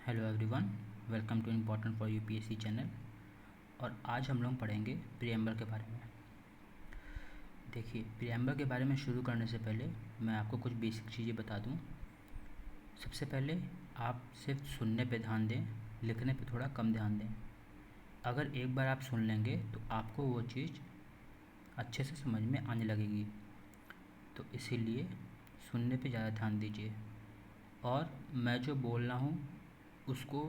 Hello everyone, welcome to important for UPSC channel. और आज हम लोग पढ़ेंगे प्रीएम्बल के बारे में। देखिए, प्रीएम्बल के बारे में शुरू करने से पहले मैं आपको कुछ बेसिक चीज़ें बता दूं। सबसे पहले आप सिर्फ सुनने पे ध्यान दें, लिखने पे थोड़ा कम ध्यान दें। अगर एक बार आप सुन लेंगे तो आपको वो चीज़ अच्छे से समझ में आने लगेगी, तो इसीलिए सुनने पे ज़्यादा ध्यान दीजिए। और मैं जो बोल रहा हूँ उसको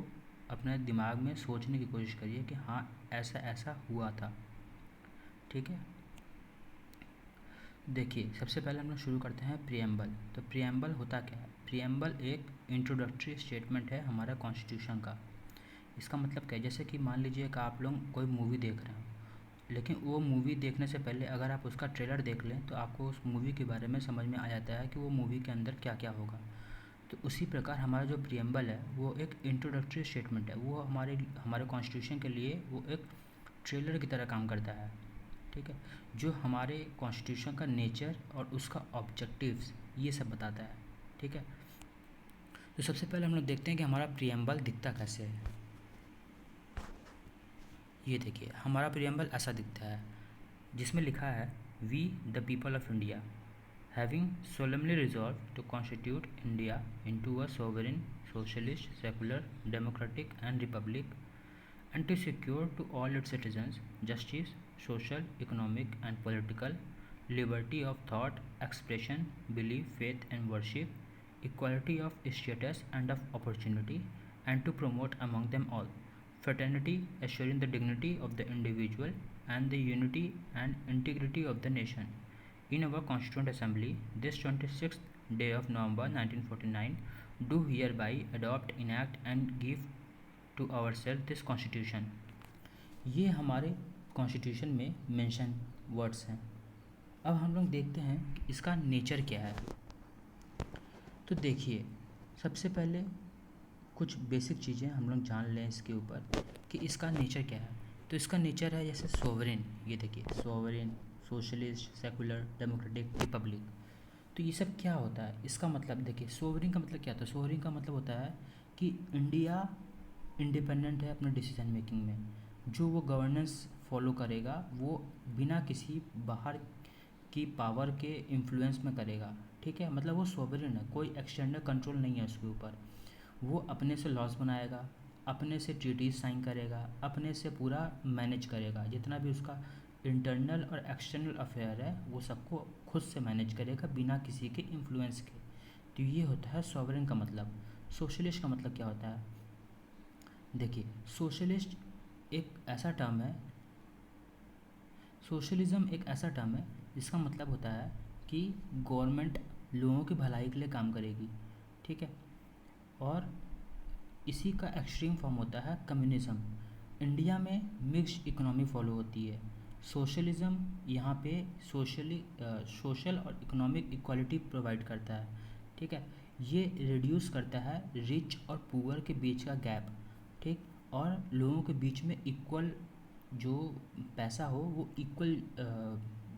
अपने दिमाग में सोचने की कोशिश करिए कि हाँ, ऐसा ऐसा हुआ था। ठीक है, देखिए सबसे पहले हम लोग शुरू करते हैं प्रीएम्बल। तो प्रीएम्बल होता क्या है? प्रीएम्बल एक इंट्रोडक्टरी स्टेटमेंट है हमारा कॉन्स्टिट्यूशन का। इसका मतलब क्या है? जैसे कि मान लीजिए कि आप लोग कोई मूवी देख रहे हो, लेकिन वो मूवी देखने से पहले अगर आप उसका ट्रेलर देख लें तो आपको उस मूवी के बारे में समझ में आ जाता है कि वो मूवी के अंदर क्या क्या होगा। तो उसी प्रकार हमारा जो प्रीएम्बल है वो एक इंट्रोडक्टरी स्टेटमेंट है। वो हमारे कॉन्स्टिट्यूशन के लिए वो एक ट्रेलर की तरह काम करता है। ठीक है, जो हमारे कॉन्स्टिट्यूशन का नेचर और उसका ऑब्जेक्टिव्स ये सब बताता है। ठीक है, तो सबसे पहले हम लोग देखते हैं कि हमारा प्रीएम्बल दिखता कैसे है। ये देखिए, हमारा प्रीएम्बल ऐसा दिखता है जिसमें लिखा है, we the people of India having solemnly resolved to constitute India into a sovereign, socialist, secular, democratic and republic, and to secure to all its citizens justice, social, economic and political, liberty of thought, expression, belief, faith and worship, equality of status and of opportunity, and to promote among them all fraternity, assuring the dignity of the individual and the unity and integrity of the nation. In our Constituent Assembly, this 26th day of November 1949, do hereby adopt, enact and give to ourselves this Constitution. ये हमारे constitution में mention words हैं। अब हम लोग देखते हैं कि इसका नेचर क्या है। तो देखिए, सबसे पहले कुछ बेसिक चीज़ें हम लोग जान लें इसके ऊपर कि इसका नेचर क्या है। तो इसका नेचर है जैसे सोवरेन। ये देखिए, sovereign, socialist, secular, democratic, Republic. तो ये सब क्या होता है? इसका मतलब देखिए, सोवरेन का मतलब क्या होता है? सोवरेन का मतलब होता है कि इंडिया इंडिपेंडेंट है अपने डिसीजन मेकिंग में। जो वो गवर्नेंस फॉलो करेगा वो बिना किसी बाहर की पावर के इन्फ्लुएंस में करेगा। ठीक है, मतलब वो सोवरेन है, कोई एक्सटर्नल कंट्रोल नहीं है उसके ऊपर। वो अपने से लॉस बनाएगा, अपने से ट्रीटीज साइन करेगा, अपने से पूरा मैनेज करेगा। जितना भी उसका इंटरनल और एक्सटर्नल अफेयर है वो सबको खुद से मैनेज करेगा बिना किसी के इन्फ्लुएंस के। तो ये होता है सॉवरेन का मतलब। सोशलिस्ट का मतलब क्या होता है? देखिए, सोशलिस्ट एक ऐसा टर्म है, सोशलिज्म एक ऐसा टर्म है जिसका मतलब होता है कि गवर्नमेंट लोगों की भलाई के लिए काम करेगी। ठीक है, और इसी का एक्सट्रीम फॉर्म होता है कम्युनिज्म। इंडिया में मिक्स्ड इकोनॉमी फॉलो होती है। सोशलिज्म यहाँ पे सोशल और इकोनॉमिक इक्वालिटी प्रोवाइड करता है। ठीक है, ये रिड्यूस करता है रिच और पुअर के बीच का गैप। ठीक, और लोगों के बीच में इक्वल जो पैसा हो वो इक्वल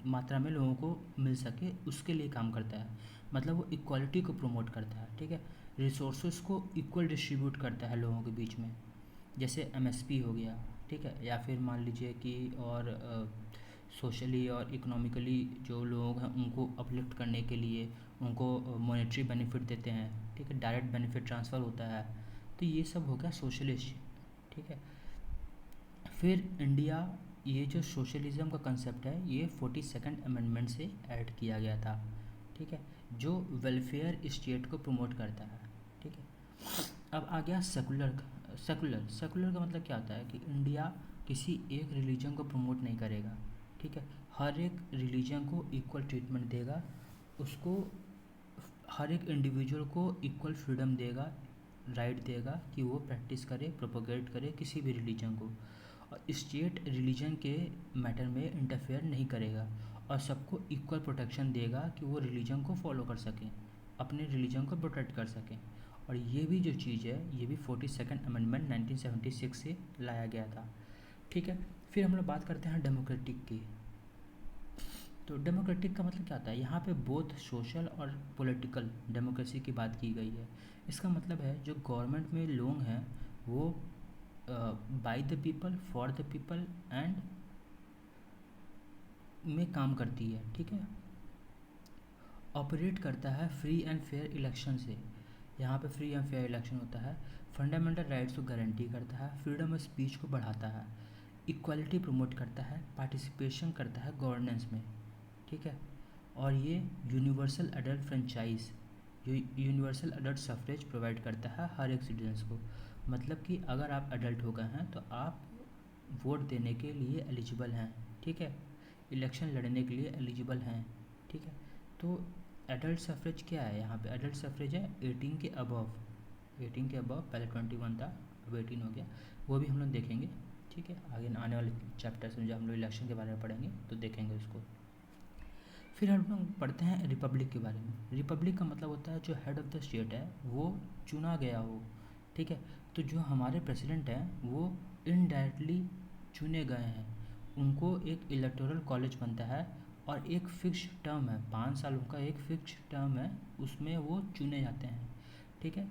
मात्रा में लोगों को मिल सके, उसके लिए काम करता है। मतलब वो इक्वालिटी को प्रमोट करता है। ठीक है, रिसोर्सेज को इक्वल डिस्ट्रीब्यूट करता है लोगों के बीच में, जैसे एमएसपी हो गया। ठीक है, या फिर मान लीजिए कि और सोशली और इकोनॉमिकली जो लोग हैं उनको अपलिफ्ट करने के लिए उनको मॉनेटरी बेनिफिट देते हैं। ठीक है, डायरेक्ट बेनिफिट ट्रांसफ़र होता है। तो ये सब हो गया सोशलिस्ट। ठीक है, फिर इंडिया, ये जो सोशलिज्म का कंसेप्ट है ये 42nd अमेंडमेंट से ऐड किया गया था। ठीक है, जो वेलफेयर स्टेट को प्रमोट करता है। ठीक है, अब आ गया सेकुलर। सेकुलर का मतलब क्या होता है कि इंडिया किसी एक रिलीजन को प्रमोट नहीं करेगा। ठीक है, हर एक रिलीजन को इक्वल ट्रीटमेंट देगा, उसको हर एक इंडिविजुअल को इक्वल फ्रीडम देगा, राइट देगा कि वो प्रैक्टिस करे, प्रोपोगेट करे किसी भी रिलीजन को। और स्टेट रिलीजन के मैटर में इंटरफेयर नहीं करेगा और सबको इक्वल प्रोटेक्शन देगा कि वो रिलीजन को फॉलो कर सकें, अपने रिलीजन को प्रोटेक्ट कर सकें। और ये भी जो चीज़ है ये भी 42nd अमेंडमेंट 1976 से लाया गया था। ठीक है, फिर हम लोग बात करते हैं डेमोक्रेटिक की। तो डेमोक्रेटिक का मतलब क्या होता है, यहाँ पे बोथ सोशल और पॉलिटिकल डेमोक्रेसी की बात की गई है। इसका मतलब है जो गवर्नमेंट में लोग हैं वो by the people for the people and में काम करती है, ठीक है। ऑपरेट करता है फ्री एंड फेयर इलेक्शन से, यहाँ पे फ्री एंड फेयर इलेक्शन होता है। फंडामेंटल राइट्स को गारंटी करता है, फ्रीडम ऑफ स्पीच को बढ़ाता है, इक्वालिटी प्रमोट करता है, पार्टिसिपेशन करता है गवर्नेंस में, ठीक है। और ये universal adult franchise, universal adult suffrage provide करता है हर एक सिटीजन्स को। मतलब कि अगर आप अडल्ट हो गए हैं तो आप वोट देने के लिए एलिजिबल हैं, ठीक है, इलेक्शन लड़ने के लिए एलिजिबल हैं, ठीक है। तो एडल्ट सफरेज क्या है, यहाँ पे एडल्ट सफरेज है 18 के अबव, 18 के अबव, पहले 21 था अब 18 हो गया, वो भी हम लोग देखेंगे, ठीक है। आगे आने वाले चैप्टर्स में जब हम लोग इलेक्शन के बारे में पढ़ेंगे तो देखेंगे उसको। फिर हम लोग पढ़ते हैं रिपब्लिक के बारे में। रिपब्लिक का मतलब होता है जो हेड ऑफ़ द स्टेट है वो चुना गया हो, ठीक है। तो जो हमारे प्रेसिडेंट हैं वो इनडायरेक्टली चुने गए हैं, उनको एक इलेक्टोरल कॉलेज बनता है और एक फिक्स टर्म है, 5 सालों का एक फिक्स टर्म है, उसमें वो चुने जाते हैं, ठीक है।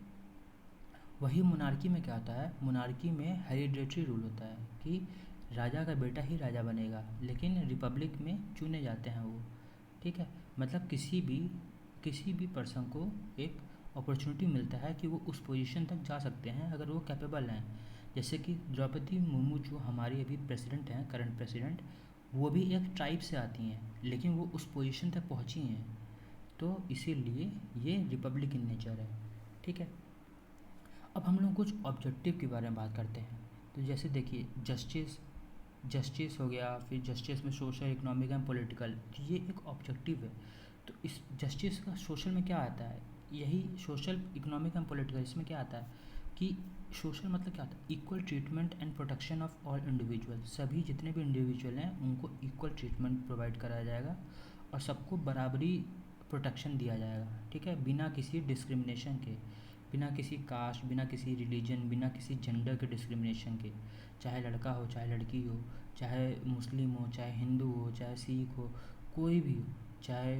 वही मोनार्की में क्या होता है, मोनार्की में हेरिडेटरी रूल होता है कि राजा का बेटा ही राजा बनेगा, लेकिन रिपब्लिक में चुने जाते हैं वो, ठीक है। मतलब किसी भी पर्सन को एक अपॉर्चुनिटी मिलता है कि वो उस पोजीशन तक जा सकते हैं अगर वो कैपेबल हैं। जैसे कि द्रौपदी मुर्मू जो हमारी अभी प्रेसिडेंट हैं, करंट प्रेसिडेंट, वो भी एक ट्राइब से आती हैं लेकिन वो उस पोजीशन तक पहुंची हैं, तो इसीलिए ये रिपब्लिक इन नेचर है, ठीक है। अब हम लोग कुछ ऑब्जेक्टिव के बारे में बात करते हैं। तो जैसे देखिए जस्टिस, जस्टिस हो गया, फिर जस्टिस में सोशल, इकोनॉमिक एंड पॉलिटिकल, तो ये एक ऑब्जेक्टिव है। तो इस जस्टिस का सोशल में क्या आता है, यही सोशल, इकोनॉमिक एंड पॉलिटिकल, इसमें क्या आता है कि सोशल मतलब क्या होता है, equal treatment and protection of all individual, सभी जितने भी इंडिविजुअल हैं उनको इक्वल ट्रीटमेंट प्रोवाइड कराया जाएगा और सबको बराबरी प्रोटेक्शन दिया जाएगा, ठीक है, बिना किसी डिस्क्रिमिनेशन के, बिना किसी कास्ट, बिना किसी रिलीजन, बिना किसी जेंडर के डिस्क्रिमिनेशन के, चाहे लड़का हो चाहे लड़की हो, चाहे मुस्लिम हो चाहे हिंदू हो चाहे सिख हो, कोई भी हो, चाहे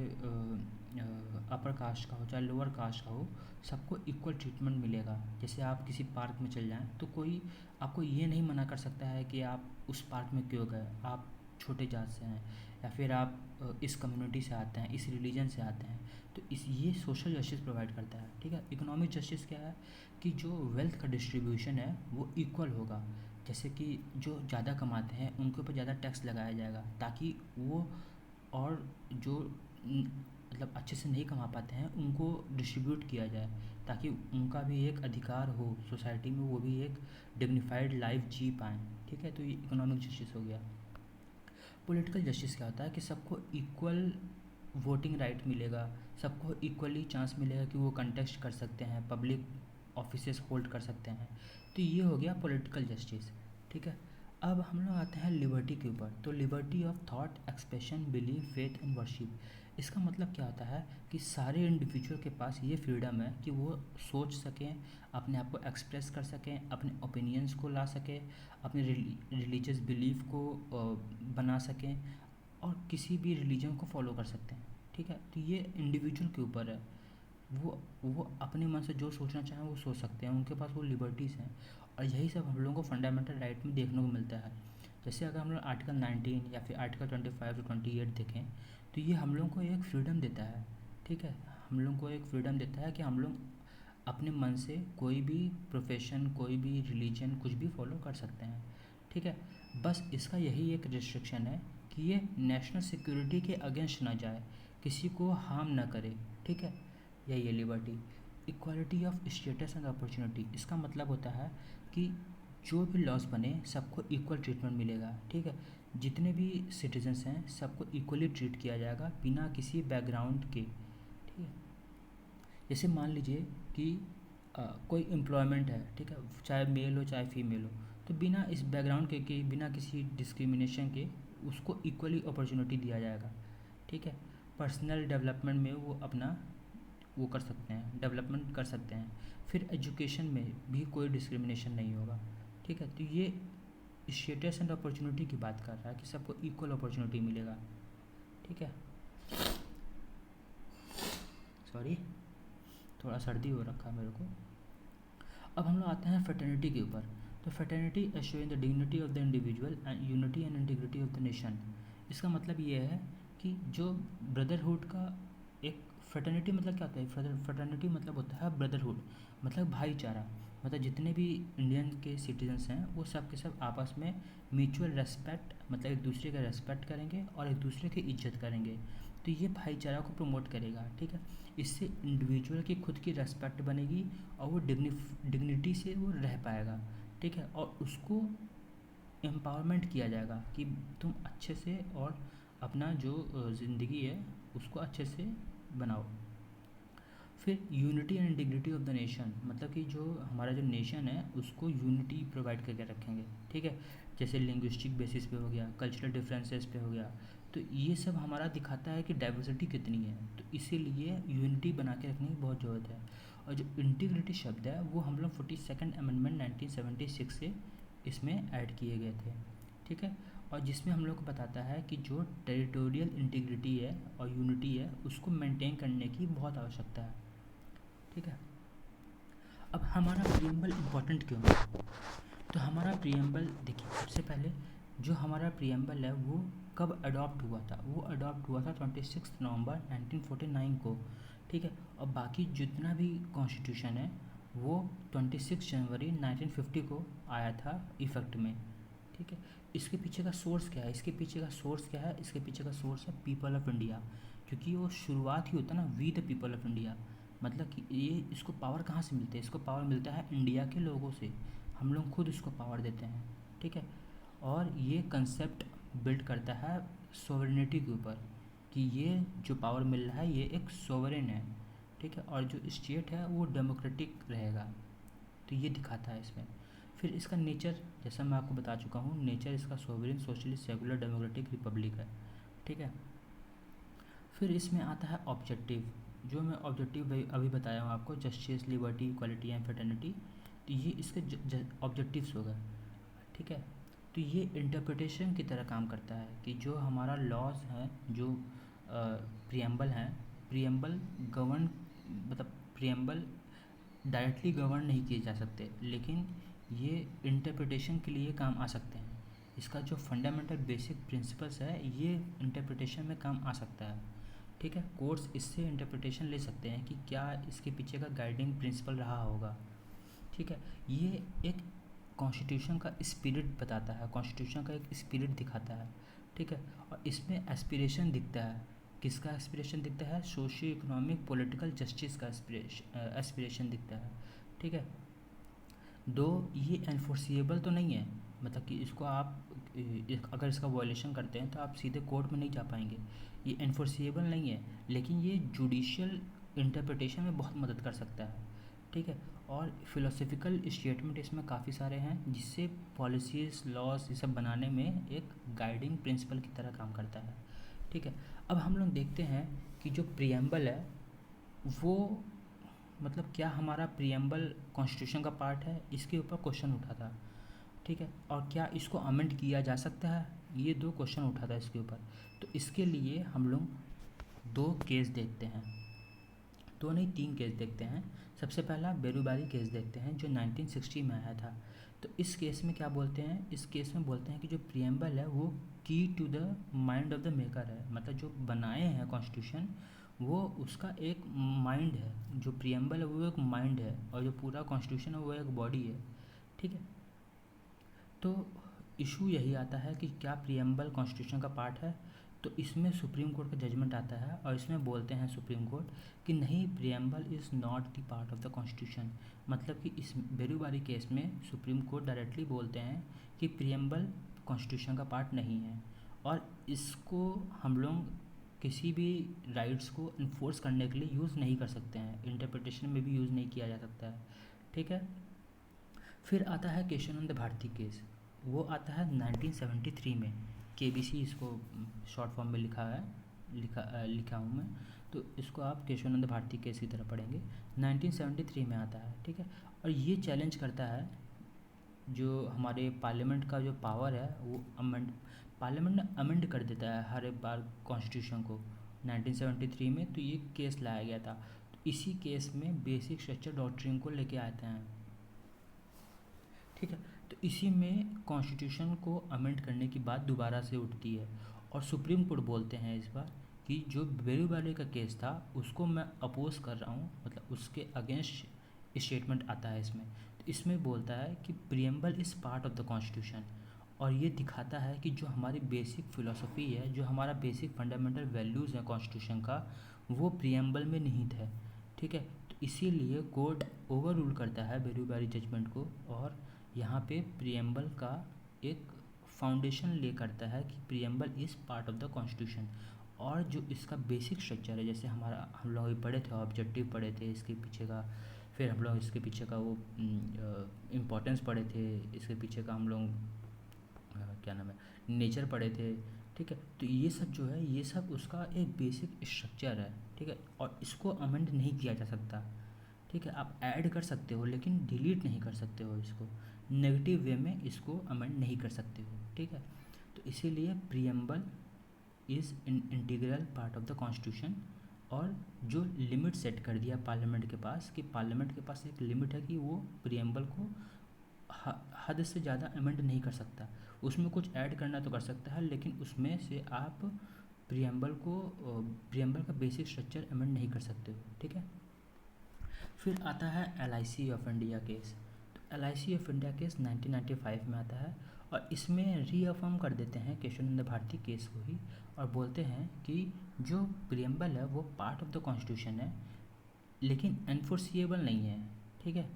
अपर कास्ट का हो चाहे लोअर कास्ट का हो, सबको इक्वल ट्रीटमेंट मिलेगा। जैसे आप किसी पार्क में चल जाएं तो कोई आपको ये नहीं मना कर सकता है कि आप उस पार्क में क्यों गए, आप छोटे जात से हैं या फिर आप इस कम्युनिटी से आते हैं, इस रिलीजन से आते हैं, तो इस ये सोशल जस्टिस प्रोवाइड करता है, ठीक है। इकोनॉमिक जस्टिस क्या है कि जो वेल्थ का डिस्ट्रीब्यूशन है वो इक्वल होगा। जैसे कि जो ज़्यादा कमाते हैं उनके ऊपर ज़्यादा टैक्स लगाया जाएगा ताकि वो, और जो मतलब अच्छे से नहीं कमा पाते हैं उनको डिस्ट्रीब्यूट किया जाए ताकि उनका भी एक अधिकार हो सोसाइटी में, वो भी एक डिग्निफाइड लाइफ जी पाएँ, ठीक है। तो ये इकोनॉमिक जस्टिस हो गया। पॉलिटिकल जस्टिस क्या होता है कि सबको इक्वल वोटिंग राइट मिलेगा, सबको इक्वली चांस मिलेगा कि वो कंटेस्ट कर सकते हैं, पब्लिक ऑफिसेस होल्ड कर सकते हैं, तो ये हो गया पॉलिटिकल जस्टिस, ठीक है। अब हम लोग आते हैं लिबर्टी के ऊपर। तो liberty of thought, expression, belief, faith and worship, इसका मतलब क्या होता है कि सारे इंडिविजुअल के पास ये फ्रीडम है कि वो सोच सकें, अपने आप को एक्सप्रेस कर सकें, अपने ओपिनियंस को ला सकें, अपने रिलीजियस बिलीफ को बना सकें और किसी भी रिलीजन को फॉलो कर सकते हैं, ठीक है। तो ये इंडिविजुअल के ऊपर है, वो अपने मन से जो सोचना चाहें वो सोच सकते हैं, उनके पास वो लिबर्टीज़ हैं। और यही सब हम लोगों को फंडामेंटल राइट में देखने को मिलता है। जैसे अगर हम लोग आर्टिकल 19 या फिर आर्टिकल 25 टू 28 देखें तो ये हम लोगों को एक फ्रीडम देता है, ठीक है। हम लोगों को एक फ्रीडम देता है कि हम लोग अपने मन से कोई भी प्रोफेशन, कोई भी रिलीजन, कुछ भी फॉलो कर सकते हैं, ठीक है। बस इसका यही एक रिस्ट्रिक्शन है कि ये नेशनल सिक्योरिटी के अगेंस्ट ना जाए, किसी को हार्म ना करे, ठीक है। यही है liberty. Equality of status and opportunity, इसका मतलब होता है कि जो भी लॉज बने सबको इक्वल ट्रीटमेंट मिलेगा, ठीक है। जितने भी सिटीजन्स हैं सबको इक्वली ट्रीट किया जाएगा बिना किसी बैकग्राउंड के, ठीक है। जैसे मान लीजिए कि कोई एम्प्लॉयमेंट है, ठीक है, चाहे मेल हो चाहे फीमेल हो, तो बिना इस बैकग्राउंड के बिना किसी डिस्क्रिमिनेशन के उसको इक्वली अपॉर्चुनिटी दिया जाएगा, ठीक है। पर्सनल डेवलपमेंट में वो अपना वो कर सकते हैं, डेवलपमेंट कर सकते हैं। फिर एजुकेशन में भी कोई डिस्क्रिमिनेशन नहीं होगा, ठीक है। तो ये स्टेटस एंड अपॉर्चुनिटी की बात कर रहा है कि सबको इक्वल अपॉर्चुनिटी मिलेगा। ठीक है, सॉरी थोड़ा सर्दी हो रखा है मेरे को। अब हम लोग आते हैं फ्रेटर्निटी के ऊपर। तो fraternity assuring the dignity of the individual and unity and integrity of the nation. इसका मतलब ये है कि जो ब्रदरहुड का एक फ्रेटर्निटी मतलब क्या होता है, फ्रेटर्निटी मतलब होता है ब्रदरहुड, मतलब भाईचारा, मतलब जितने भी इंडियन के सिटीजन्स हैं वो सब के सब आपस में म्यूचुअल रेस्पेक्ट, मतलब एक दूसरे का रेस्पेक्ट करेंगे और एक दूसरे की इज्जत करेंगे। तो ये भाईचारा को प्रमोट करेगा, ठीक है। इससे इंडिविजुअल की खुद की रेस्पेक्ट बनेगी और वो डिग्निटी से वो रह पाएगा, ठीक है। और उसको एम्पावरमेंट किया जाएगा कि तुम अच्छे से और अपना जो ज़िंदगी है उसको अच्छे से बनाओ। फिर unity and integrity of the nation, मतलब कि जो हमारा जो नेशन है उसको यूनिटी प्रोवाइड करके रखेंगे, ठीक है। जैसे लिंग्विस्टिक बेसिस पे हो गया, कल्चरल डिफरेंसेस पे हो गया, तो ये सब हमारा दिखाता है कि डाइवर्सिटी कितनी है, तो इसीलिए यूनिटी बना के रखने की बहुत ज़रूरत है। और जो इंटीग्रिटी शब्द है वो हम लोग 42nd अमेंडमेंट 1976 से इसमें ऐड किए गए थे, ठीक है। और जिसमें हम लोग को बताता है कि जो टेरिटोरियल इंटीग्रिटी है और यूनिटी है उसको मेंटेन करने की बहुत आवश्यकता है, ठीक है। अब हमारा प्रियम्बल इम्पोर्टेंट क्यों है? तो हमारा प्रियम्बल देखिए, सबसे पहले जो हमारा प्रियम्बल है वो कब अडॉप्ट हुआ था? वो अडॉप्ट हुआ था 26 नवंबर 1949 को, ठीक है। और बाकी जितना भी कॉन्स्टिट्यूशन है वो 26 जनवरी 1950 को आया था इफ़ेक्ट में, ठीक है। इसके पीछे का सोर्स क्या है? इसके पीछे का सोर्स क्या है? इसके पीछे का सोर्स है पीपल ऑफ इंडिया, क्योंकि वो शुरुआत ही होता है ना we the people of India, मतलब कि ये इसको पावर कहाँ से मिलता है? इसको पावर मिलता है इंडिया के लोगों से, हम लोग खुद इसको पावर देते हैं, ठीक है। और ये कंसेप्ट बिल्ड करता है सोवरेनिटी के ऊपर कि ये जो पावर मिल रहा है ये एक सोवरेन है, ठीक है। और जो स्टेट है वो डेमोक्रेटिक रहेगा, तो ये दिखाता है इसमें। फिर इसका नेचर, जैसा मैं आपको बता चुका हूँ, नेचर इसका sovereign socialist secular democratic Republic है, ठीक है। फिर इसमें आता है ऑब्जेक्टिव, जो मैं ऑब्जेक्टिव अभी बताया हूँ आपको, justice, liberty, equality and fraternity, तो ये इसके ऑब्जेक्टिव्स हो गए, ठीक है। तो ये इंटरप्रिटेशन की तरह काम करता है कि जो हमारा लॉज हैं, जो प्रियम्बल हैं, प्रियम्बल गवर्न, मतलब प्रियम्बल डायरेक्टली गवर्न नहीं किए जा सकते, लेकिन ये इंटरप्रिटेशन के लिए काम आ सकते हैं। इसका जो फंडामेंटल बेसिक प्रिंसिपल्स है ये इंटरप्रिटेशन में काम आ सकता है, ठीक है। कोर्ट्स इससे इंटरप्रिटेशन ले सकते हैं कि क्या इसके पीछे का गाइडिंग प्रिंसिपल रहा होगा, ठीक है। ये एक कॉन्स्टिट्यूशन का स्पिरिट बताता है, कॉन्स्टिट्यूशन का एक स्पिरिट दिखाता है, ठीक है। और इसमें एस्पिरेशन दिखता है, किसका एस्पिरेशन दिखता है? सोशियो इकोनॉमिक पॉलिटिकल जस्टिस का एस्पिरेशन दिखता है, ठीक है। दो ये एनफोर्सिएबल तो नहीं है, मतलब कि इसको आप अगर इसका वायलेशन करते हैं तो आप सीधे कोर्ट में नहीं जा पाएंगे, ये एनफोर्सिएबल नहीं है, लेकिन ये जुडिशियल इंटरप्रिटेशन में बहुत मदद कर सकता है, ठीक है। और फिलोसफिकल स्टेटमेंट इसमें काफ़ी सारे हैं जिससे पॉलिसीज़, लॉज ये सब बनाने में एक गाइडिंग प्रिंसिपल की तरह काम करता है, ठीक है। अब हम लोग देखते हैं कि जो प्रियम्बल है वो, मतलब क्या हमारा प्रियम्बल कॉन्स्टिट्यूशन का पार्ट है? इसके ऊपर क्वेश्चन उठा था, ठीक है। और क्या इसको अमेंड किया जा सकता है? ये दो क्वेश्चन उठा था इसके ऊपर। तो इसके लिए हम लोग दो केस देखते हैं, दो नहीं तीन केस देखते हैं। सबसे पहला बेरुबारी केस देखते हैं जो 1960 में आया था। तो इस केस में क्या बोलते हैं? इस केस में बोलते हैं कि जो प्रियम्बल है वो key to the mind of the maker है, मतलब जो बनाए हैं कॉन्स्टिट्यूशन वो उसका एक माइंड है, जो प्रियम्बल है वो एक माइंड है और जो पूरा कॉन्स्टिट्यूशन है वो एक बॉडी है, ठीक है। तो इशू यही आता है कि क्या प्रियम्बल कॉन्स्टिट्यूशन का पार्ट है? तो इसमें सुप्रीम कोर्ट का जजमेंट आता है और इसमें बोलते हैं सुप्रीम कोर्ट कि नहीं, preamble is not the part of the constitution. मतलब कि इस बेरुबारी केस में सुप्रीम कोर्ट डायरेक्टली बोलते हैं कि प्रियम्बल कॉन्स्टिट्यूशन का पार्ट नहीं है और इसको हम लोग किसी भी राइट्स को इन्फोर्स करने के लिए यूज़ नहीं कर सकते हैं, इंटरप्रिटेशन में भी यूज़ नहीं किया जा सकता है, ठीक है। फिर आता है केशवानंद भारती केस, वो आता है 1973 में, केबीसी इसको शॉर्ट फॉर्म में लिखा हूँ मैं, तो इसको आप केशवानंद भारती केस की तरह पढ़ेंगे। 1973 में आता है, ठीक है। और ये चैलेंज करता है जो हमारे पार्लियामेंट का जो पावर है वो पार्लियामेंट ने अमेंड कर देता है हर एक बार कॉन्स्टिट्यूशन को 1973 में, तो ये केस लाया गया था। तो इसी केस में बेसिक स्ट्रक्चर डॉक्ट्रिन को लेके आते हैं, ठीक है। तो इसी में कॉन्स्टिट्यूशन को अमेंड करने की बात दोबारा से उठती है और सुप्रीम कोर्ट बोलते हैं इस बार कि जो बेरूबाली का केस था उसको मैं अपोज कर रहा हूँ, मतलब उसके अगेंस्ट स्टेटमेंट आता है इसमें। तो इसमें बोलता है कि preamble is part of the constitution, और ये दिखाता है कि जो हमारी बेसिक फ़िलोसफी है, जो हमारा बेसिक फंडामेंटल वैल्यूज़ हैं कॉन्स्टिट्यूशन का, वो प्रियम्बल में निहित है, ठीक है। तो इसीलिए कोर्ट ओवर रूल करता है बेरूबारी जजमेंट को, और यहाँ पे प्रियम्बल का एक फाउंडेशन ले करता है कि preamble is part of the constitution. और जो इसका बेसिक स्ट्रक्चर है, जैसे हम लोग पढ़े थे, ऑब्जेक्टिव पढ़े थे इसके पीछे का, फिर हम लोग इसके पीछे का वो इम्पोर्टेंस पढ़े थे, इसके पीछे का हम लोग क्या नाम है, नेचर पढ़े थे, ठीक है। तो ये सब जो है, ये सब उसका एक बेसिक स्ट्रक्चर है, ठीक है। और इसको अमेंड नहीं किया जा सकता, ठीक है। आप ऐड कर सकते हो लेकिन डिलीट नहीं कर सकते हो, इसको नेगेटिव वे में इसको अमेंड नहीं कर सकते हो, ठीक है। तो इसीलिए preamble is in integral part of the constitution. और जो लिमिट सेट कर दिया पार्लियामेंट के पास, कि पार्लियामेंट के पास एक लिमिट है कि वो प्रियम्बल को हद से ज़्यादा अमेंड नहीं कर सकता। उसमें कुछ ऐड करना तो कर सकता है, लेकिन उसमें से आप प्रियम्बल का बेसिक स्ट्रक्चर अमेंड नहीं कर सकते हो, ठीक है। फिर आता है LIC ऑफ इंडिया केस। तो LIC ऑफ इंडिया केस 1995 में आता है, और इसमें रीअफर्म कर देते हैं केशवानंद भारती केस को ही, और बोलते हैं कि जो प्रियम्बल है वो पार्ट ऑफ द कॉन्स्टिट्यूशन है, लेकिन एनफोर्सिएबल नहीं है, ठीक है।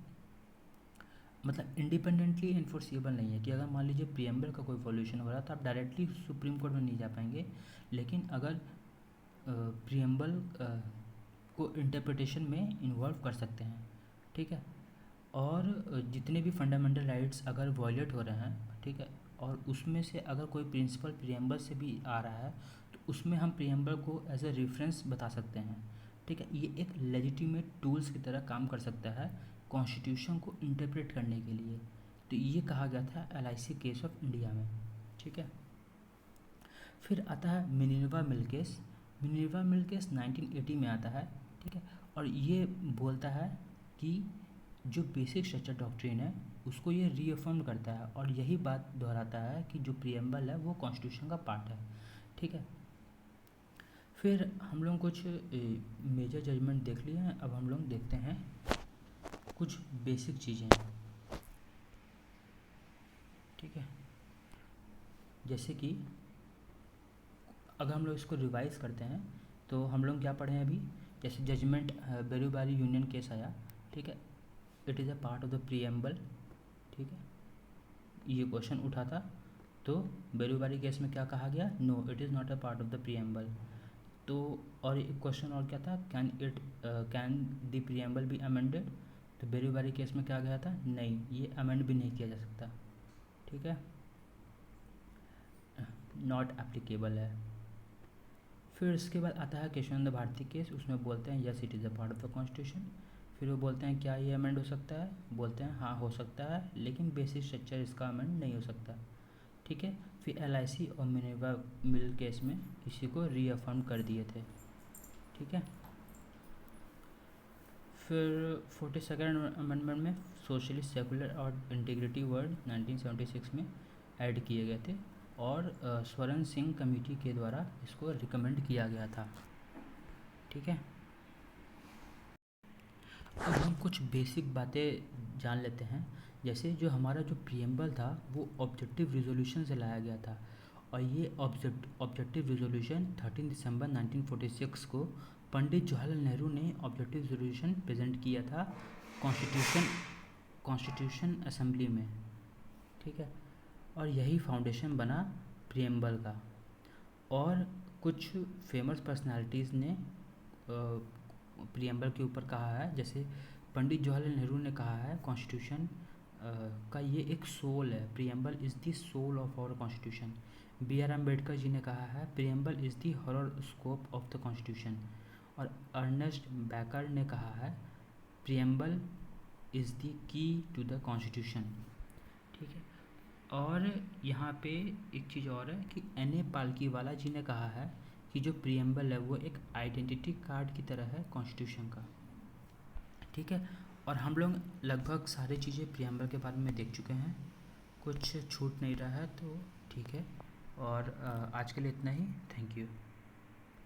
मतलब इंडिपेंडेंटली इन्फोर्सिएबल नहीं है, कि अगर मान लीजिए प्रियम्बल का कोई वॉल्यूशन हो रहा है तो आप डायरेक्टली सुप्रीम कोर्ट में नहीं जा पाएंगे, लेकिन अगर प्रियम्बल को इंटरप्रिटेशन में इन्वॉल्व कर सकते हैं, ठीक है। और जितने भी फंडामेंटल राइट्स अगर वॉयलेट हो रहे हैं, ठीक है, और उसमें से अगर कोई प्रिंसिपल प्रियम्बल से भी आ रहा है, तो उसमें हम प्रियम्बल को एज ए रेफरेंस बता सकते हैं, ठीक है। ये एक लेजिटिमेट टूल्स की तरह काम कर सकता है कॉन्स्टिट्यूशन को इंटरप्रेट करने के लिए। तो ये कहा गया था LIC केस ऑफ इंडिया में, ठीक है। फिर आता है Minerva mill case. Minerva mill case 1980 में आता है, ठीक है। और ये बोलता है कि जो बेसिक स्ट्रक्चर डॉक्ट्रिन है उसको ये रीअफर्म करता है, और यही बात दोहराता है कि जो प्रियम्बल है वो कॉन्स्टिट्यूशन का पार्ट है, ठीक है। फिर हम लोग कुछ मेजर जजमेंट देख लिए हैं, अब हम लोग देखते हैं कुछ बेसिक चीज़ें, ठीक है। जैसे कि अगर हम लोग इसको रिवाइज करते हैं तो हम लोग क्या पढ़े हैं अभी, जैसे जजमेंट बेरूबारी यूनियन केस आया, ठीक है, it is a part of the preamble, ठीक है, ये क्वेश्चन उठा था। तो बेरूबारी केस में क्या कहा गया, no it is not a part of the preamble. तो और एक क्वेश्चन और क्या था, can the preamble be amended. तो बेरूबारी केस में क्या गया था, नहीं, ये अमेंड भी नहीं किया जा सकता, ठीक है, नॉट एप्लीकेबल है। फिर इसके बाद आता है केशवानंद भारती केस, उसमें बोलते हैं yes it is a part of the constitution. फिर वो बोलते हैं क्या ये अमेंड हो सकता है, बोलते हैं हाँ हो सकता है, लेकिन बेसिक स्ट्रक्चर इसका अमेंड नहीं हो सकता, ठीक है। फिर LIC और मिनर्वा मिल केस में इसी को रीअफर्म कर दिए थे, ठीक है। फिर 42nd अमेंडमेंट में सोशलिस्ट, सेकुलर और इंटीग्रिटी वर्ड 1976 में ऐड किए गए थे, और स्वर्ण सिंह कमेटी के द्वारा इसको रिकमेंड किया गया था, ठीक है। अब हम कुछ बेसिक बातें जान लेते हैं, जैसे जो हमारा जो प्रियम्बल था वो ऑब्जेक्टिव रिजोल्यूशन से लाया गया था, और ये ऑब्जेक्टिव रिजोल्यूशन 13 दिसंबर 1946 को पंडित जवाहरलाल नेहरू ने ऑब्जेक्टिव रिजोल्यूशन प्रेजेंट किया था कॉन्स्टिट्यूशन असेंबली में, ठीक है। और यही फाउंडेशन बना प्रियम्बल का। और कुछ फेमस पर्सनालिटीज़ ने प्रियम्बल के ऊपर कहा है, जैसे पंडित जवाहरलाल नेहरू ने कहा है कॉन्स्टिट्यूशन का ये एक सोल है, preamble is the soul of our constitution. BR Ambedkar ji ने कहा है preamble is the horoscope of the constitution. और अर्नेस्ट बैकर ने कहा है preamble is the key to the constitution, ठीक है। और यहाँ पे एक चीज़ और है कि N.A. पालकीवाला जी ने कहा है कि जो प्रियम्बल है वो एक आइडेंटिटी कार्ड की तरह है कॉन्स्टिट्यूशन का। ठीक है, और हम लोग लगभग सारी चीज़ें प्रियम्बल के बारे में देख चुके हैं, कुछ छूट नहीं रहा है तो ठीक है। और आज के लिए इतना ही। Thank you.